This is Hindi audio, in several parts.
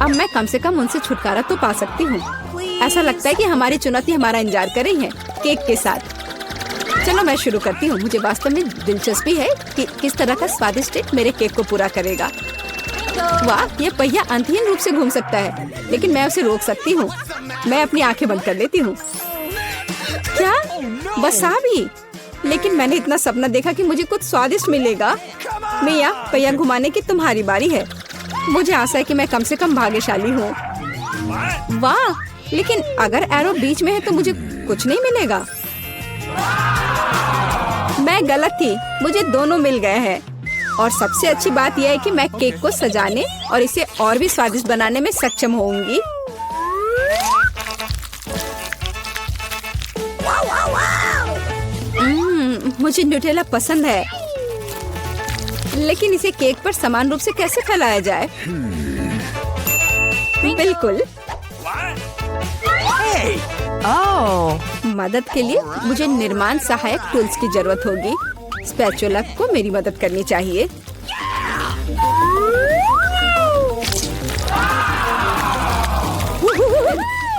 अब मैं कम से कम उनसे छुटकारा तो पा सकती हूँ। ऐसा लगता है कि हमारी चुनौती हमारा इंतजार कर रही है केक के साथ। चलो मैं शुरू करती हूँ। मुझे वास्तव में दिलचस्पी है कि किस तरह का स्वादिष्ट केक मेरे केक को पूरा करेगा। वाह, ये पहिया अंतहीन रूप से घूम सकता है, लेकिन मैं उसे रोक सकती हूँ। मैं अपनी आंखें बंद कर लेती हूँ। क्या वसाबी? लेकिन मैंने इतना सपना देखा कि मुझे कुछ स्वादिष्ट मिलेगा। मिया, पहिया घुमाने की तुम्हारी बारी है। मुझे आशा है कि मैं कम से कम भाग्यशाली हूँ। वाह, लेकिन अगर एरो बीच में है तो मुझे कुछ नहीं मिलेगा। मैं गलत थी, मुझे दोनों मिल गए हैं। और सबसे अच्छी बात यह है कि मैं केक को सजाने और इसे और भी स्वादिष्ट बनाने में सक्षम होंगी। मुझे न्यूटेला पसंद है, लेकिन इसे केक पर समान रूप से कैसे फैलाया जाए? बिल्कुल। मदद के लिए मुझे निर्माण सहायक टूल्स की जरूरत होगी। स्पैचुला को मेरी मदद करनी चाहिए।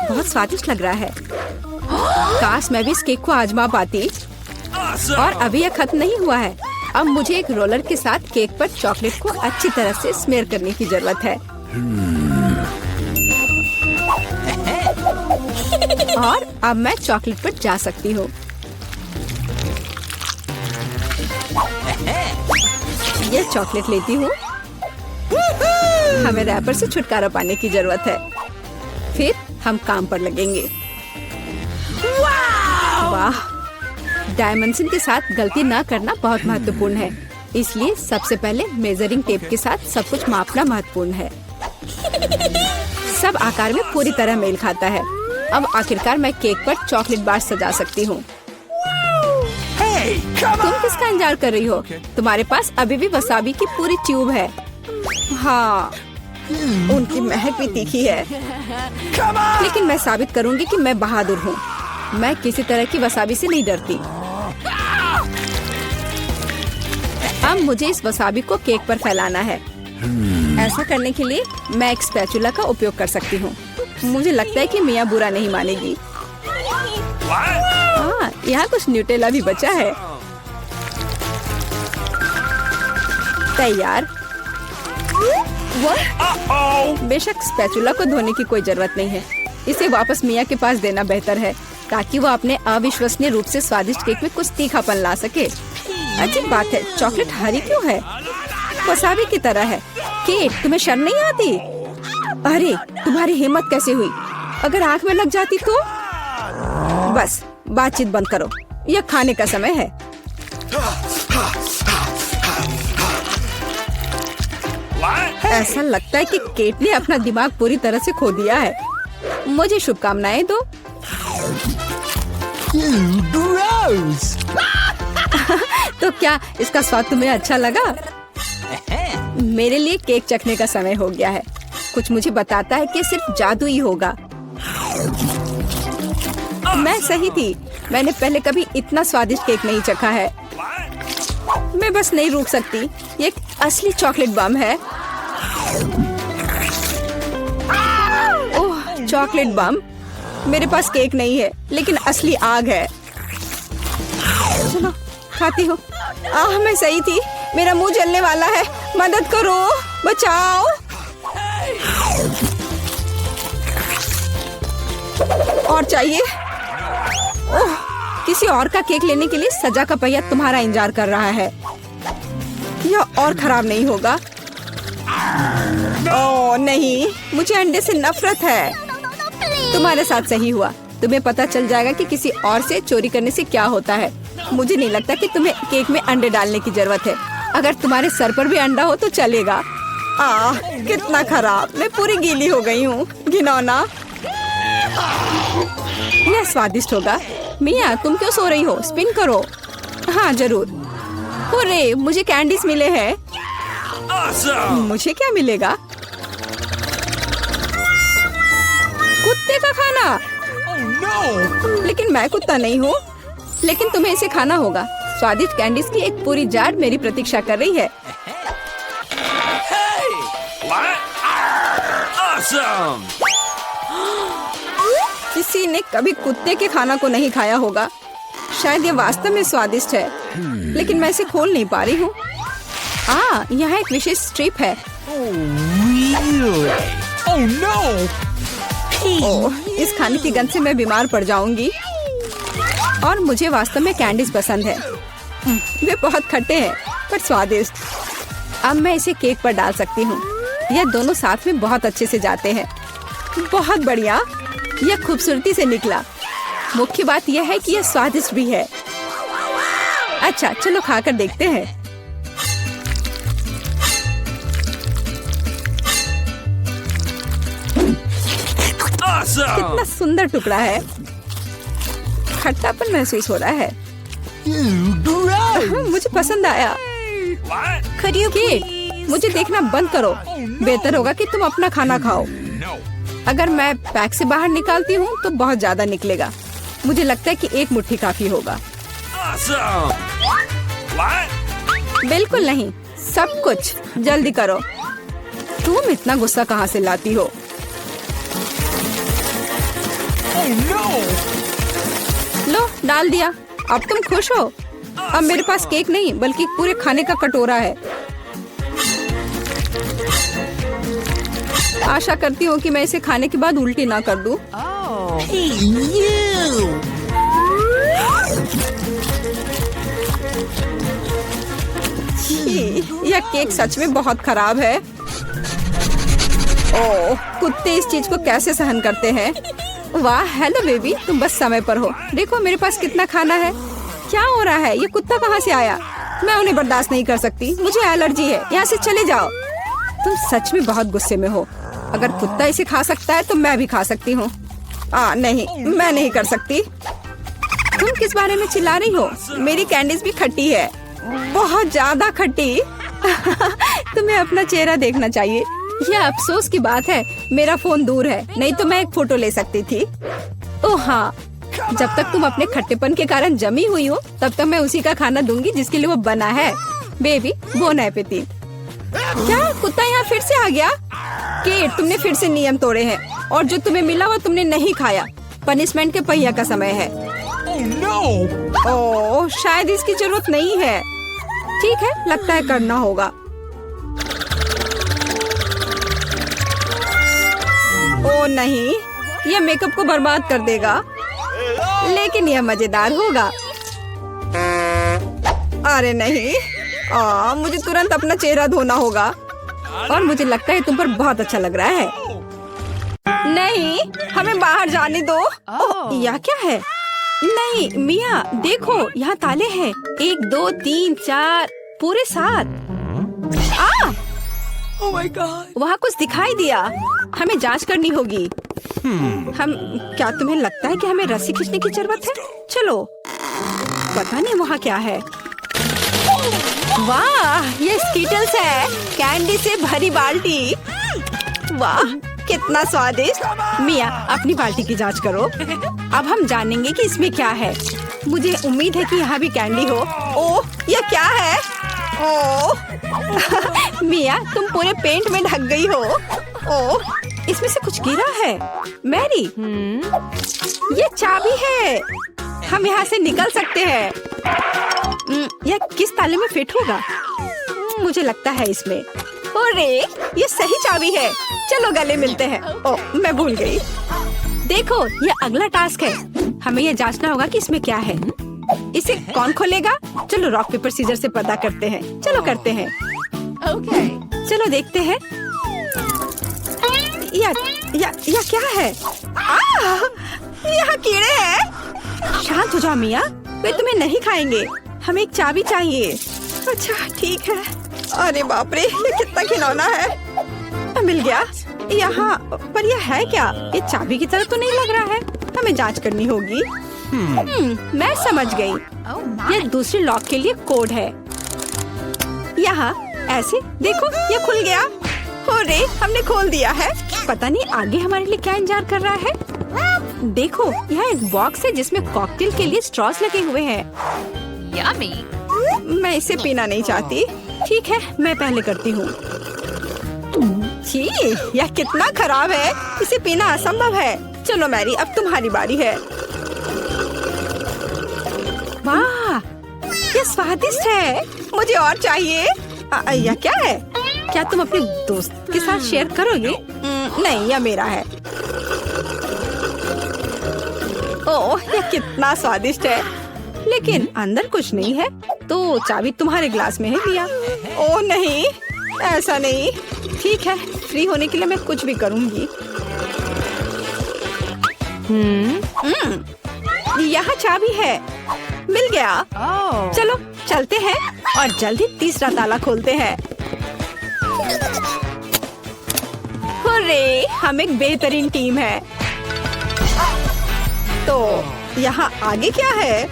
बहुत स्वादिष्ट लग रहा है। काश मैं भी इस केक को आजमा पाती। और अभी यह खत्म नहीं हुआ है। अब मुझे एक रोलर के साथ केक पर चॉकलेट को अच्छी तरह से स्मेयर करने की जरूरत है। और अब मैं चॉकलेट पर जा सकती हूँ। यह चॉकलेट लेती हूँ। हमें रैपर से छुटकारा पाने की जरूरत है। फिर हम काम पर लगेंगे। वाह, डायमेंशन के साथ गलती न करना बहुत महत्वपूर्ण है। इसलिए सबसे पहले मेजरिंग टेप के साथ सब कुछ मापना महत्वपूर्ण है। सब आकार में पूरी तरह मेल खाता है। अब आखिरकार मैं केक पर चॉकलेट बार सजा सकती हूँ। तुम किसका इंतजार कर रही हो? तुम्हारे पास अभी भी वसाबी की पूरी ट्यूब है। हाँ, उनकी महक भी तीखी है। लेकिन मैं साबित करूंगी कि मैं बहादुर हूँ। मैं किसी तरह की वसाबी से नहीं डरती। अब मुझे इस वसाबी को केक पर फैलाना है। ऐसा करने के लिए मैं एक स्पैचुला का उपयोग कर सकती हूँ। मुझे लगता है कि मिया बुरा नहीं मानेगी। हाँ, यहाँ कुछ न्यूटेला भी बचा है। तैयार। बेशक स्पैचुला को धोने की कोई जरूरत नहीं है। इसे वापस मिया के पास देना बेहतर है, ताकि वो अपने अविश्वसनीय रूप से स्वादिष्ट केक में कुछ तीखापन ला सके। अजीब बात है, चॉकलेट हरी क्यों है? वसाबी की तरह है। केट, तुम्हें शर्म नहीं आती? अरे, तुम्हारी हिम्मत कैसे हुई? अगर आंख में लग जाती तो? बस, बातचीत बंद करो। यह खाने का समय है। ऐसा लगता है कि केट ने अपना दिमाग पूरी तरह से खो दिया है। मुझे शुभकामनाएं दो। तो क्या इसका स्वाद तुम्हें अच्छा लगा? मेरे लिए केक चखने का समय हो गया है। कुछ मुझे बताता है कि सिर्फ जादू ही होगा। मैं सही थी। मैंने पहले कभी इतना स्वादिष्ट केक नहीं चखा है। मैं बस नहीं रुक सकती। ये एक असली चॉकलेट बम है। ओह, चॉकलेट बम। मेरे पास केक नहीं है, लेकिन असली आग है। चलो, खाती हूँ। मैं सही थी। मेरा मुंह जलने वाला है। मदद करो, बचाओ। और चाहिए? ओह, किसी और का केक लेने के लिए सजा का पहिया तुम्हारा इंतजार कर रहा है। यह और खराब नहीं होगा। ओह नहीं, मुझे अंडे से नफरत है। तुम्हारे साथ सही हुआ। तुम्हें पता चल जाएगा कि किसी और से चोरी करने से क्या होता है। मुझे नहीं लगता कि तुम्हें केक में अंडे डालने की जरूरत है। अगर तुम्हारे सर पर भी अंडा हो तो चलेगा। कितना खराब। मैं पूरी गीली हो गई हूँ। घिनौना। यह स्वादिष्ट होगा। मिया, तुम क्यों सो रही हो? स्पिन करो। हाँ जरूर। हुर्रे, मुझे कैंडीज मिले हैं। मुझे क्या मिलेगा? कुत्ते का खाना। लेकिन मैं कुत्ता नहीं हूँ। लेकिन तुम्हें इसे खाना होगा। स्वादिष्ट कैंडीज की एक पूरी जार मेरी प्रतीक्षा कर रही है। Awesome! किसी ने कभी कुत्ते के खाना को नहीं खाया होगा। शायद ये वास्तव में स्वादिष्ट है, लेकिन मैं इसे खोल नहीं पा रही हूँ। यहाँ एक विशेष स्ट्रिप है। Really? Oh no! ओह, इस खाने की गंध से मैं बीमार पड़ जाऊंगी। और मुझे वास्तव में कैंडीज पसंद है। वे बहुत खट्टे हैं पर स्वादिष्ट। अब मैं इसे केक पर डाल सकती हूँ। यह दोनों साथ में बहुत अच्छे से जाते हैं। बहुत बढ़िया, यह खूबसूरती से निकला। मुख्य बात यह है कि यह स्वादिष्ट भी है। अच्छा, चलो खाकर देखते हैं। Awesome! कितना सुंदर टुकड़ा है। खट्टापन महसूस हो रहा है। मुझे पसंद आया। What? केक, मुझे देखना बंद करो। बेहतर होगा कि तुम अपना खाना खाओ। No. अगर मैं पैक से बाहर निकालती हूँ तो बहुत ज्यादा निकलेगा। मुझे लगता है कि एक मुट्ठी काफी होगा। Awesome! What? बिल्कुल नहीं, सब कुछ जल्दी करो। तुम इतना गुस्सा कहाँ से लाती हो? Oh no! लो, डाल दिया। अब तुम खुश हो? अब मेरे पास केक नहीं बल्कि पूरे खाने का कटोरा है। आशा करती हूँ कि मैं इसे खाने के बाद उल्टी ना कर दूं। Hey, you! यह केक सच में बहुत खराब है। ओह, कुत्ते इस चीज को कैसे सहन करते हैं? वाह, हेलो बेबी, तुम बस समय पर हो। देखो मेरे पास कितना खाना है। क्या हो रहा है? ये कुत्ता कहाँ से आया? मैं उन्हें बर्दाश्त नहीं कर सकती। मुझे एलर्जी है। यहाँ से चले जाओ। तुम सच में बहुत गुस्से में हो। अगर कुत्ता इसे खा सकता है तो मैं भी खा सकती हूँ। नहीं, मैं नहीं कर सकती। तुम किस बारे में चिल्ला रही हो? मेरी कैंडीज भी खट्टी है, बहुत ज्यादा खट्टी। तुम्हें अपना चेहरा देखना चाहिए। यह अफसोस की बात है, मेरा फोन दूर है, नहीं तो मैं एक फोटो ले सकती थी। ओह हाँ, जब तक तुम अपने खट्टेपन के कारण जमी हुई हो तब तक मैं उसी का खाना दूंगी जिसके लिए वो बना है। Baby, bone appétit. क्या कुत्ता यहाँ फिर से आ गया? केट, तुमने फिर से नियम तोड़े हैं और जो तुम्हें मिला वो तुमने नहीं खाया। पनिशमेंट के पहिया का समय है। Oh no! ओह, शायद इसकी जरूरत नहीं है। ठीक है, लगता है करना होगा। ओह नहीं, यह मेकअप को बर्बाद कर देगा, लेकिन यह मजेदार होगा। अरे नहीं, मुझे तुरंत अपना चेहरा धोना होगा। और मुझे लगता है तुम पर बहुत अच्छा लग रहा है। नहीं, हमें बाहर जाने दो। ओह, यह क्या है? नहीं मिया, देखो यहाँ ताले हैं। 1 2 3 4 पूरे 7। Oh my god! वहाँ कुछ दिखाई दिया। हमें जांच करनी होगी। क्या तुम्हें लगता है कि हमें रस्सी खींचने की जरूरत है? चलो, पता नहीं वहाँ क्या है। वाह, ये स्कीटल्स है, कैंडी से भरी बाल्टी। वाह, कितना स्वादिष्ट। मिया, अपनी बाल्टी की जांच करो। अब हम जानेंगे कि इसमें क्या है। मुझे उम्मीद है कि यहाँ भी कैंडी हो। ओह, यह क्या है? ओह मिया, तुम पूरे पेंट में ढक गई हो। ओह, इसमें से कुछ गिरा है। मैरी, ये चाबी है। हम यहाँ से निकल सकते हैं। यह किस ताले में फिट होगा? मुझे लगता है इसमें। अरे, ये सही चाबी है। चलो गले मिलते हैं। ओह, मैं भूल गई। देखो, ये अगला टास्क है। हमें यह जांचना होगा कि इसमें क्या है। इसे कौन खोलेगा? चलो रॉक पेपर सीजर से पता करते हैं। चलो करते हैं। Okay. चलो देखते हैं। या क्या है? यहाँ कीड़े हैं। शांत हो जाओ मिया, वे तुम्हें नहीं खाएंगे। हमें एक चाबी चाहिए। अच्छा ठीक है। अरे बाप रे, ये कितना खिलौना है। मिल गया। यहाँ पर यह है क्या? ये चाबी की तरह तो नहीं लग रहा है। हमें जांच करनी होगी। मैं समझ गई। Oh my. ये दूसरे लॉक के लिए कोड है। यहाँ ऐसे देखो, ये खुल गया। अरे, हमने खोल दिया है। पता नहीं आगे हमारे लिए क्या इंतजार कर रहा है। देखो, यहाँ एक बॉक्स है जिसमें कॉकटेल के लिए स्ट्रॉस लगे हुए हैं। Yummy. मैं इसे पीना नहीं चाहती। ठीक है, मैं पहले करती हूँ। छी, यह कितना खराब है। इसे पीना असंभव है। चलो मैरी, अब तुम्हारी बारी है। वाह, ये स्वादिष्ट है। मुझे और चाहिए। यह क्या है? क्या तुम अपने दोस्त के साथ शेयर करोगे? नहीं, यह मेरा है। ओह, यह कितना स्वादिष्ट है। लेकिन अंदर कुछ नहीं है। तो चाबी तुम्हारे ग्लास में है लिया। ओह नहीं, ऐसा नहीं। ठीक है, फ्री होने के लिए मैं कुछ भी करूंगी। यहाँ चाबी है। मिल गया। चलो चलते हैं और जल्दी तीसरा ताला खोलते हैं। हुर्रे, हम एक बेहतरीन टीम है। तो यहाँ आगे क्या है?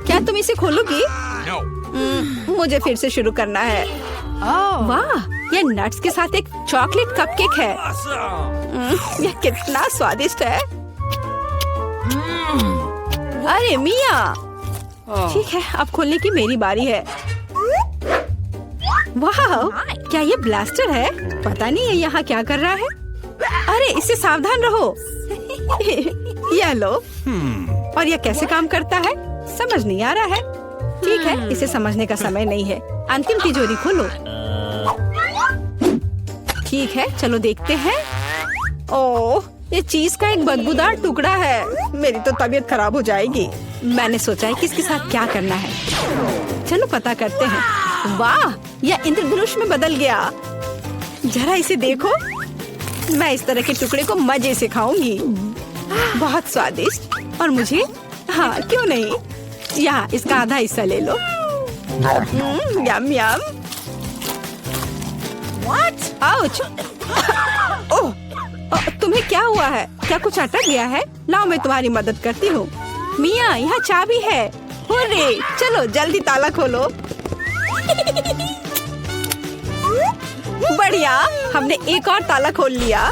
क्या तुम इसे खोलोगी? No. मुझे फिर से शुरू करना है। वाह, यह नट्स के साथ एक चॉकलेट कपकेक है। Awesome. यह कितना स्वादिष्ट है। अरे मिया, ठीक है, अब खोलने की मेरी बारी है। वाह, क्या ये ब्लास्टर है? पता नहीं ये यहाँ क्या कर रहा है। अरे इससे सावधान रहो। यह लो। और यह कैसे काम करता है समझ नहीं आ रहा है। ठीक है, इसे समझने का समय नहीं है। अंतिम तिजोरी खोलो। ठीक है, चलो देखते हैं। ओह, ये चीज का एक बदबूदार टुकड़ा है। मेरी तो तबीयत खराब हो जाएगी। मैंने सोचा है कि इसके साथ क्या करना है। चलो पता करते हैं। वाह, यह इंद्रधनुष में बदल गया। जरा इसे देखो। मैं इस तरह के टुकड़े को मजे से खाऊंगी। बहुत स्वादिष्ट। और मुझे, हाँ क्यों नहीं, यहाँ इसका आधा हिस्सा ले लो। यम यम। What? आउच। ओह, तुम्हें क्या हुआ है? क्या कुछ अटक गया है? लाओ मैं तुम्हारी मदद करती हूँ। मिया, यहाँ चाबी है। हुर्रे, चलो जल्दी ताला खोलो। बढ़िया, हमने एक और ताला खोल लिया।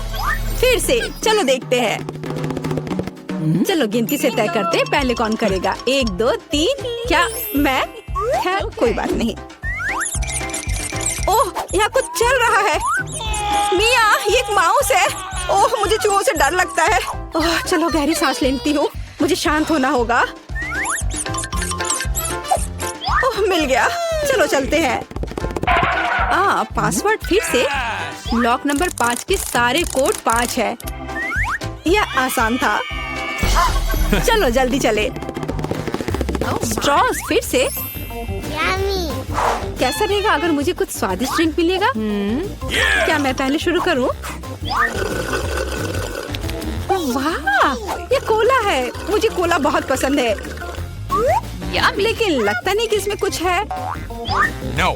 फिर से चलो देखते हैं। चलो गिनती से तय करते हैं पहले कौन करेगा। 1 2 3। क्या मैं? खैर कोई बात नहीं। ओह, यहाँ कुछ चल रहा है। मिया, ये एक माउस है। ओह, मुझे चूहों से डर लगता है। ओह, चलो गहरी सांस लेती हूँ। मुझे शांत होना होगा। ओह, मिल गया। चलो चलते हैं। पासवर्ड फिर से। लॉक नंबर 5 के सारे कोड 5 है। यह आसान था। चलो जल्दी चले। स्ट्रॉस फिर से। कैसा रहेगा अगर मुझे कुछ स्वादिष्ट ड्रिंक मिलेगा? क्या मैं पहले शुरू करूं? वाह, ये कोला है। मुझे कोला बहुत पसंद है। लेकिन लगता नहीं कि इसमें कुछ है। No.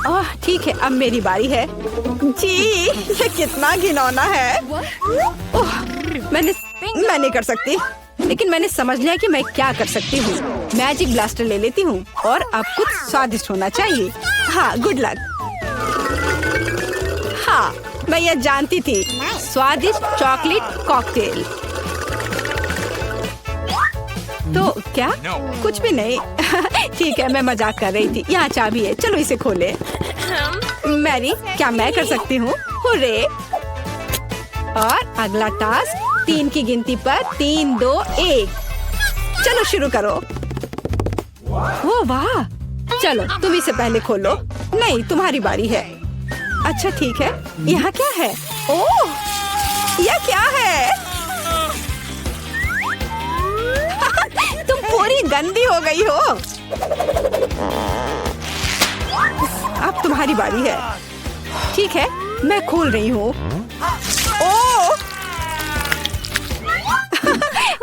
ओह, ठीक है, अब मेरी बारी है। जी, ये कितना घिनौना है। ओह, मैं नहीं कर सकती। लेकिन मैंने समझ लिया कि मैं क्या कर सकती हूँ। मैजिक ब्लास्टर ले लेती हूँ और अब कुछ स्वादिष्ट होना चाहिए। हाँ, गुड लक। हाँ, मैं यह जानती थी। स्वादिष्ट चॉकलेट कॉकटेल। तो क्या? No. कुछ भी नहीं। ठीक है, मैं मजाक कर रही थी। यहाँ चाबी है, चलो इसे खोले। मैरी, क्या मैं कर सकती हूँ? हुर्रे। और अगला टास्क 3 की गिनती पर 3 2 1। चलो शुरू करो। ओ वाह, चलो तुम इसे पहले खोलो। नहीं, तुम्हारी बारी है। अच्छा ठीक है, यहाँ क्या है? ओह, यह क्या है? तुम पूरी गंदी हो गई हो। अब तुम्हारी बारी है। ठीक है, मैं खोल रही हूँ। ओह,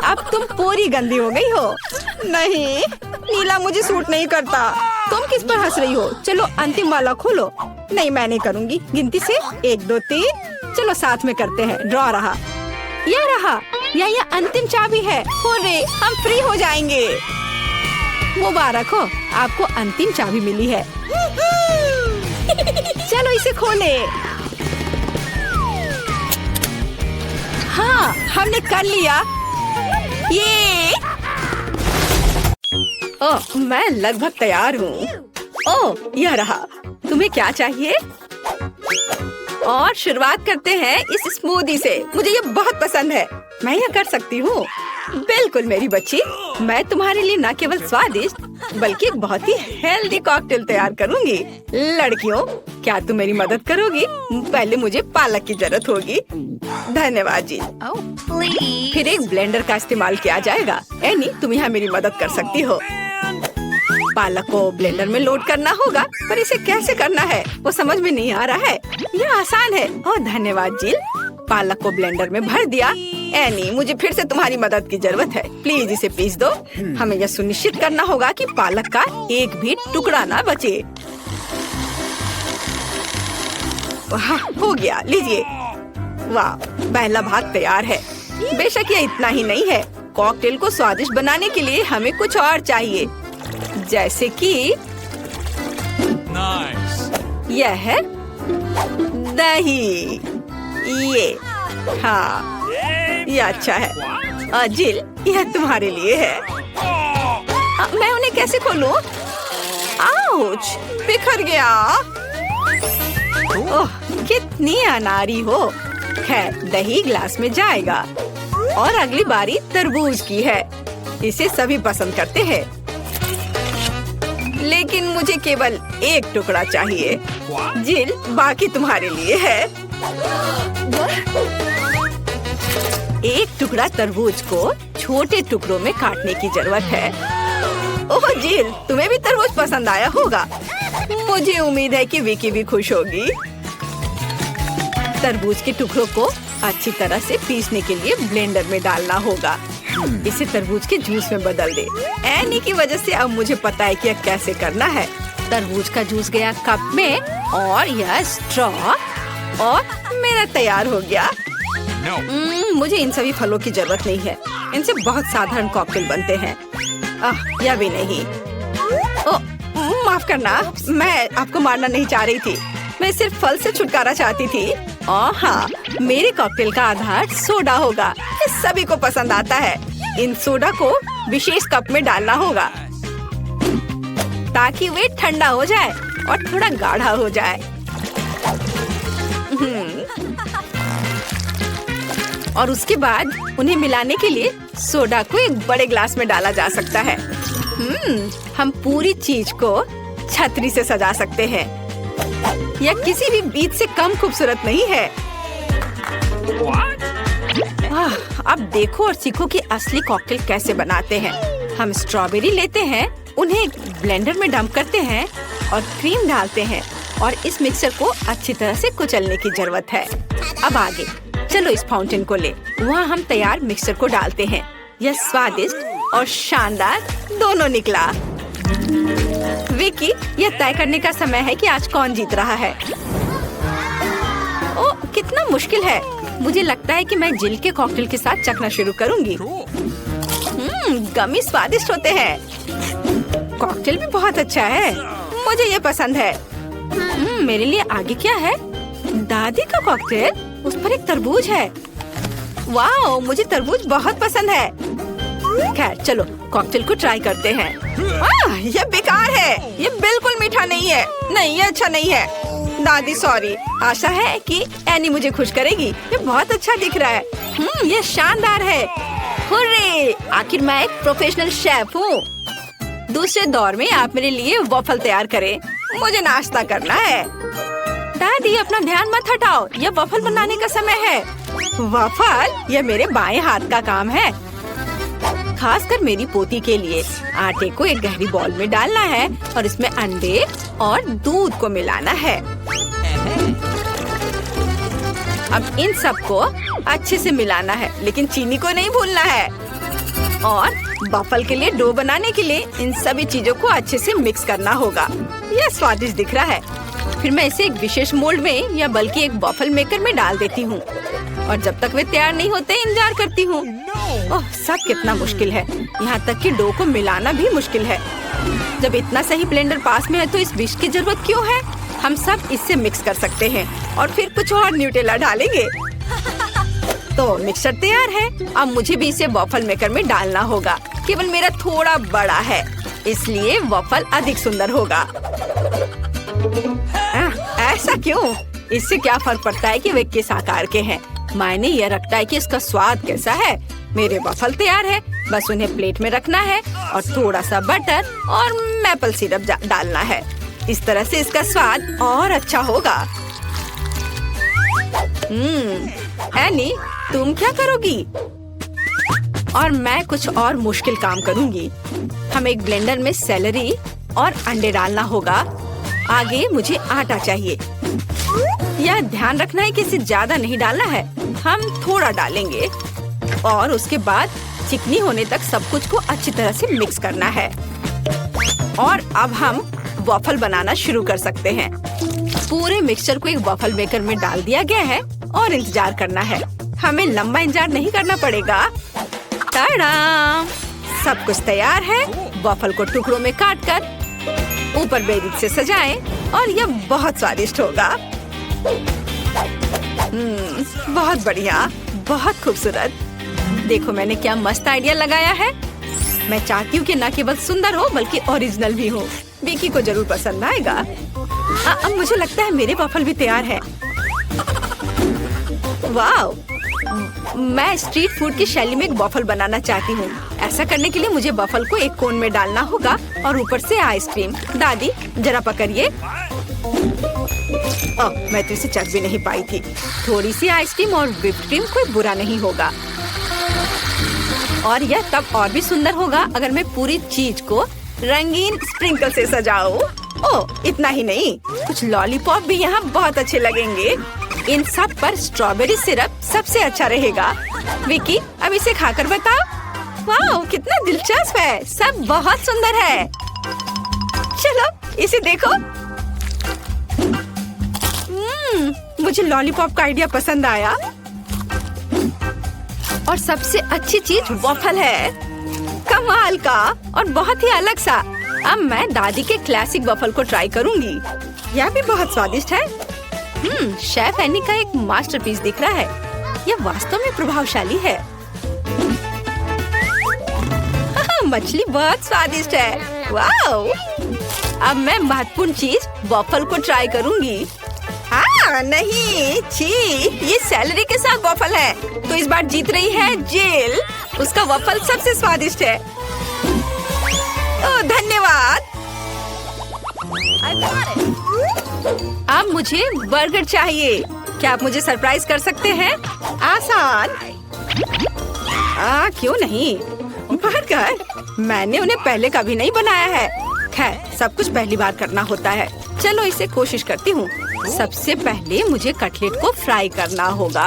अब तुम पूरी गंदी हो गई हो। नहीं, नीला मुझे सूट नहीं करता। तुम किस पर हंस रही हो? चलो अंतिम वाला खोलो। नहीं, मैं नहीं करूँगी। गिनती से 1 2 3। चलो साथ में करते हैं। ड्रॉ रहा। यह रहा। यह अंतिम चाबी है। हुर्रे, हम फ्री हो जाएंगे। मुबारक हो, आपको अंतिम चाबी मिली है। चलो इसे खोले। हाँ, हमने कर लिया। ये ओह, मैं लगभग तैयार हूँ। ओह, यह रहा। तुम्हें क्या चाहिए? और शुरुआत करते हैं इस स्मूदी से। मुझे ये बहुत पसंद है। मैं यह कर सकती हूँ। बिल्कुल मेरी बच्ची, मैं तुम्हारे लिए न केवल स्वादिष्ट बल्कि एक बहुत ही हेल्दी कॉकटेल तैयार करूँगी। लड़कियों, क्या तुम मेरी मदद करोगी? पहले मुझे पालक की जरूरत होगी। धन्यवाद जी। Oh, please. फिर एक ब्लेंडर का इस्तेमाल किया जाएगा। एनी, तुम यहाँ मेरी मदद कर सकती हो। पालक को ब्लेंडर में लोड करना होगा, पर इसे कैसे करना है वो समझ में नहीं आ रहा है। यह आसान है। ओह धन्यवाद जिल। पालक को ब्लेंडर में भर दिया। एनी, मुझे फिर से तुम्हारी मदद की जरूरत है। प्लीज इसे पीस दो। हमें यह सुनिश्चित करना होगा कि पालक का एक भी टुकड़ा ना बचे। वाह, हो गया। लीजिए। वाह, पहला भाग तैयार है। बेशक यह इतना ही नहीं है। कॉकटेल को स्वादिष्ट बनाने के लिए हमें कुछ और चाहिए, जैसे कि Nice. यह है दही। ये, हाँ, ये अच्छा है। जिल, यह तुम्हारे लिए है। मैं उन्हें कैसे खोलूं? आउच, बिखर गया। ओह, कितनी अनारी हो। खैर, दही ग्लास में जाएगा। और अगली बारी तरबूज की है। इसे सभी पसंद करते हैं, लेकिन मुझे केवल एक टुकड़ा चाहिए। जिल, बाकी तुम्हारे लिए है। एक टुकड़ा तरबूज को छोटे टुकड़ों में काटने की जरूरत है। ओह जिल, तुम्हें भी तरबूज पसंद आया होगा। मुझे उम्मीद है कि विकी भी खुश होगी। तरबूज के टुकड़ों को अच्छी तरह से पीसने के लिए ब्लेंडर में डालना होगा। इसे तरबूज के जूस में बदल दे। एनी की वजह से अब मुझे पता है कि यह कैसे करना है। तरबूज का जूस गया कप में और यह स्ट्रॉ और मेरा तैयार हो गया। No. मुझे इन सभी फलों की जरूरत नहीं है। इनसे बहुत साधारण कॉकटेल बनते हैं। यह भी नहीं। माफ करना, मैं आपको मारना नहीं चाह रही थी। मैं सिर्फ फल से छुटकारा चाहती थी। हाँ, मेरे कॉकटेल का आधार सोडा होगा। ये सभी को पसंद आता है। इन सोडा को विशेष कप में डालना होगा ताकि वे ठंडा हो जाए और थोड़ा गाढ़ा हो जाए। और उसके बाद उन्हें मिलाने के लिए सोडा को एक बड़े ग्लास में डाला जा सकता है। हम पूरी चीज को छतरी से सजा सकते हैं। यह किसी भी बीज से कम खूबसूरत नहीं है। अब देखो और सीखो कि असली कॉकटेल कैसे बनाते हैं। हम स्ट्रॉबेरी लेते हैं, उन्हें ब्लेंडर में डंप करते हैं और क्रीम डालते हैं और इस मिक्सचर को अच्छी तरह से कुचलने की जरूरत है। अब आगे चलो इस फाउंटेन को ले। वहाँ हम तैयार मिक्सचर को डालते हैं। यह स्वादिष्ट और शानदार दोनों निकला। विकी, यह तय करने का समय है कि आज कौन जीत रहा है। ओ, कितना मुश्किल है। मुझे लगता है कि मैं जिल के कॉकटेल के साथ चखना शुरू करूंगी। गमी स्वादिष्ट होते हैं। कॉकटेल भी बहुत अच्छा है। मुझे ये पसंद है। मेरे लिए आगे क्या है? दादी का कॉकटेल, उस पर एक तरबूज है। वाओ, मुझे तरबूज बहुत पसंद है। खैर चलो कॉकटेल को ट्राई करते हैं। यह बेकार है। यह बिल्कुल मीठा नहीं है। नहीं, यह अच्छा नहीं है। दादी सॉरी। आशा है कि एनी मुझे खुश करेगी। ये बहुत अच्छा दिख रहा है। यह शानदार है। हुर्रे! आखिर मैं एक प्रोफेशनल शेफ हूँ। दूसरे दौर में आप मेरे लिए वॉफल तैयार करें। मुझे नाश्ता करना है। दादी अपना ध्यान मत हटाओ। यह वॉफल बनाने का समय है। वॉफल? यह मेरे बाएं हाथ का काम है, खासकर मेरी पोती के लिए। आटे को एक गहरी बॉल में डालना है और इसमें अंडे और दूध को मिलाना है। अब इन सबको अच्छे से मिलाना है, लेकिन चीनी को नहीं भूलना है। और वॉफल के लिए डो बनाने के लिए इन सभी चीजों को अच्छे से मिक्स करना होगा। यह स्वादिष्ट दिख रहा है। फिर मैं इसे एक विशेष मोल्ड में या बल्कि एक वॉफल मेकर में डाल देती हूँ और जब तक वे तैयार नहीं होते इंतजार करती हूँ। ओह, सब कितना मुश्किल है। यहाँ तक कि डो को मिलाना भी मुश्किल है। जब इतना सही ब्लेंडर पास में है तो इस विस्क की जरूरत क्यों है? हम सब इससे मिक्स कर सकते हैं और फिर कुछ और न्यूटेला डालेंगे। तो मिक्सचर तैयार है। अब मुझे भी इसे वॉफल मेकर में डालना होगा। केवल मेरा थोड़ा बड़ा है, इसलिए वॉफल अधिक सुंदर होगा। ऐसा क्यों? इससे क्या फर्क पड़ता है कि वे किस आकार के हैं। मायने यह रखता है कि इसका स्वाद कैसा है। मेरे वफल तैयार है, बस उन्हें प्लेट में रखना है और थोड़ा सा बटर और मैपल सिरप डालना है। इस तरह से इसका स्वाद और अच्छा होगा। एनी, तुम क्या करोगी? और मैं कुछ और मुश्किल काम करूंगी। हम एक ब्लेंडर में सेलरी और अंडे डालना होगा। आगे मुझे आटा चाहिए। यह ध्यान रखना है कि इसे ज्यादा नहीं डालना है, हम थोड़ा डालेंगे और उसके बाद चिकनी होने तक सब कुछ को अच्छी तरह से मिक्स करना है। और अब हम वॉफल बनाना शुरू कर सकते हैं। पूरे मिक्सचर को एक वॉफल मेकर में डाल दिया गया है और इंतजार करना है। हमें लंबा इंतजार नहीं करना पड़ेगा। टाडा! सब कुछ तैयार है। वॉफल को टुकड़ों में काटकर ऊपर बेरी से सजाएं और यह बहुत स्वादिष्ट होगा। बहुत बढ़िया, बहुत खूबसूरत। देखो मैंने क्या मस्त आइडिया लगाया है। मैं चाहती हूँ कि न केवल सुंदर हो बल्कि ओरिजिनल भी हो। विकी को जरूर पसंद आएगा। अब मुझे लगता है मेरे वॉफल भी तैयार है। वाह! मैं स्ट्रीट फूड की शैली में एक वॉफल बनाना चाहती हूँ। ऐसा करने के लिए मुझे वॉफल को एक कोन में डालना होगा और ऊपर से आइसक्रीम। दादी जरा पकड़िए। मैं तो इसे चख भी नहीं पाई थी। थोड़ी सी आइसक्रीम और व्हिप्ड क्रीम कोई बुरा नहीं होगा। और यह तब और भी सुंदर होगा अगर मैं पूरी चीज को रंगीन स्प्रिंकल से सजाऊं। ओह, इतना ही नहीं, कुछ लॉलीपॉप भी यहाँ बहुत अच्छे लगेंगे। इन सब पर स्ट्रॉबेरी सिरप सबसे अच्छा रहेगा। विकी, अब इसे खाकर बताओ। वाह, कितना दिलचस्प है। सब बहुत सुंदर है। चलो इसे देखो। मुझे लॉलीपॉप का आइडिया पसंद आया। और सबसे अच्छी चीज वॉफल है। कमाल का और बहुत ही अलग सा। अब मैं दादी के क्लासिक वॉफल को ट्राई करूंगी। यह भी बहुत स्वादिष्ट है। शेफ एनी का एक मास्टरपीस दिख रहा है। यह वास्तव में प्रभावशाली है। मछली बहुत स्वादिष्ट है। वाओ! अब मैं महत्वपूर्ण चीज वॉफल को ट्राई करूंगी। नहीं, छी, ये सेलरी के साथ वॉफल है। तो इस बार जीत रही है जेल। उसका वॉफल सबसे स्वादिष्ट है। ओह, धन्यवाद। अब मुझे बर्गर चाहिए। क्या आप मुझे सरप्राइज कर सकते हैं? आसान। क्यों नहीं? बर्गर? मैंने उन्हें पहले कभी नहीं बनाया है। खैर, सब कुछ पहली बार करना होता है। चलो इसे कोशिश करती हूँ। सबसे पहले मुझे कटलेट को फ्राई करना होगा।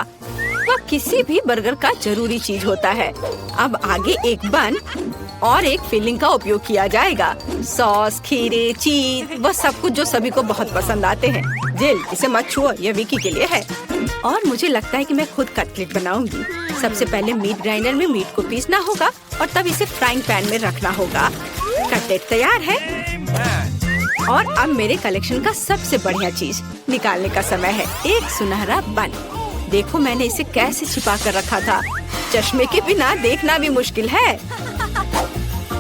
वह किसी भी बर्गर का जरूरी चीज होता है। अब आगे एक बन और एक फिलिंग का उपयोग किया जाएगा। सॉस, खीरे, चीज, वह सब कुछ जो सभी को बहुत पसंद आते हैं। जिल, इसे मत छुओ, यह विकी के लिए है। और मुझे लगता है कि मैं खुद कटलेट बनाऊंगी। सबसे पहले मीट ग्राइंडर में मीट को पीसना होगा और तब इसे फ्राइंग पैन में रखना होगा। कटलेट तैयार है। और अब मेरे कलेक्शन का सबसे बढ़िया चीज निकालने का समय है। एक सुनहरा बन। देखो मैंने इसे कैसे छिपा कर रखा था। चश्मे के बिना देखना भी मुश्किल है।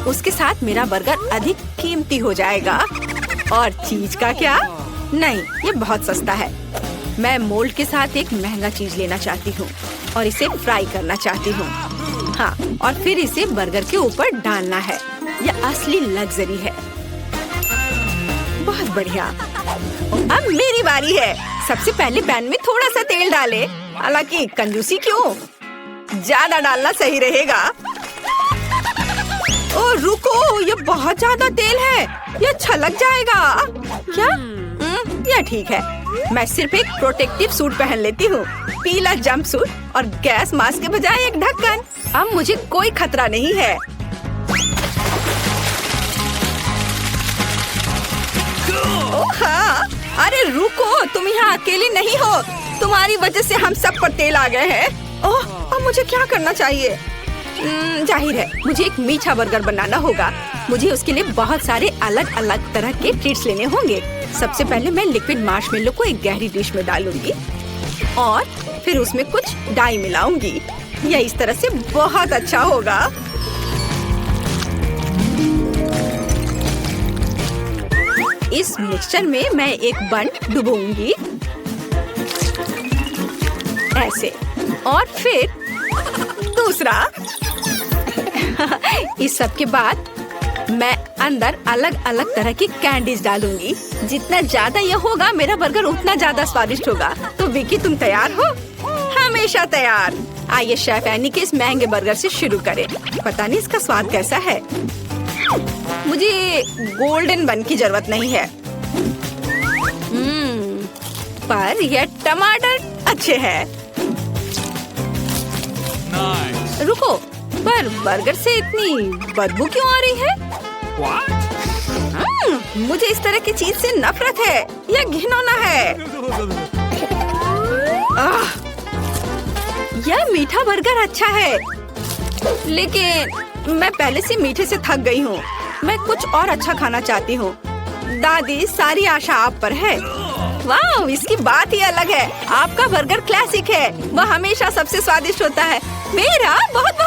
उसके साथ मेरा बर्गर अधिक कीमती हो जाएगा। और चीज का क्या? नहीं, ये बहुत सस्ता है। मैं मोल्ड के साथ एक महंगा चीज लेना चाहती हूँ और इसे फ्राई करना चाहती हूँ। हाँ, और फिर इसे बर्गर के ऊपर डालना है। यह असली लग्जरी है। बहुत बढ़िया। अब मेरी बारी है। सबसे पहले पैन में थोड़ा सा तेल डाले। हालांकि कंजूसी क्यों? ज्यादा डालना सही रहेगा। ओ रुको, ये बहुत ज्यादा तेल है। ये छलक जाएगा। क्या? यह ठीक है। मैं सिर्फ एक प्रोटेक्टिव सूट पहन लेती हूँ। पीला जंप सूट और गैस मास्क के बजाय एक ढक्कन। अब मुझे कोई खतरा नहीं है। ओह हाँ, अरे रुको, तुम यहाँ अकेली नहीं हो। तुम्हारी वजह से हम सब पर तेल आ गए हैं। ओह, अब मुझे क्या करना चाहिए? जाहिर है मुझे एक मीठा बर्गर बनाना होगा। मुझे उसके लिए बहुत सारे अलग अलग तरह के ट्रीट्स लेने होंगे। सबसे पहले मैं लिक्विड मार्शमेलो को एक गहरी डिश में डालूंगी और फिर उसमें कुछ डाई मिलाऊंगी। यह इस तरह से बहुत अच्छा होगा। इस मिक्सचर में मैं एक बन डुबोऊंगी। ऐसे, और फिर दूसरा। इस सब के बाद मैं अंदर अलग अलग तरह की कैंडीज डालूंगी। जितना ज्यादा ये होगा मेरा बर्गर उतना ज्यादा स्वादिष्ट होगा। तो विकी, तुम तैयार हो? हमेशा तैयार। आइए शेफ एनी के इस महंगे बर्गर से शुरू करें। पता नहीं इसका स्वाद कैसा है। मुझे गोल्डन बन की जरूरत नहीं है। पर यह टमाटर अच्छे हैं। Nice. रुको, पर बर्गर से इतनी बदबू क्यों आ रही है? What? मुझे इस तरह की चीज से नफरत है। यह घिनौना है। यह मीठा बर्गर अच्छा है, लेकिन मैं पहले से मीठे से थक गई हूँ। मैं कुछ और अच्छा खाना चाहती हूँ। दादी, सारी आशा आप पर है। वाह, इसकी बात ही अलग है। आपका बर्गर क्लासिक है। वह हमेशा सबसे स्वादिष्ट होता है। मेरा बहुत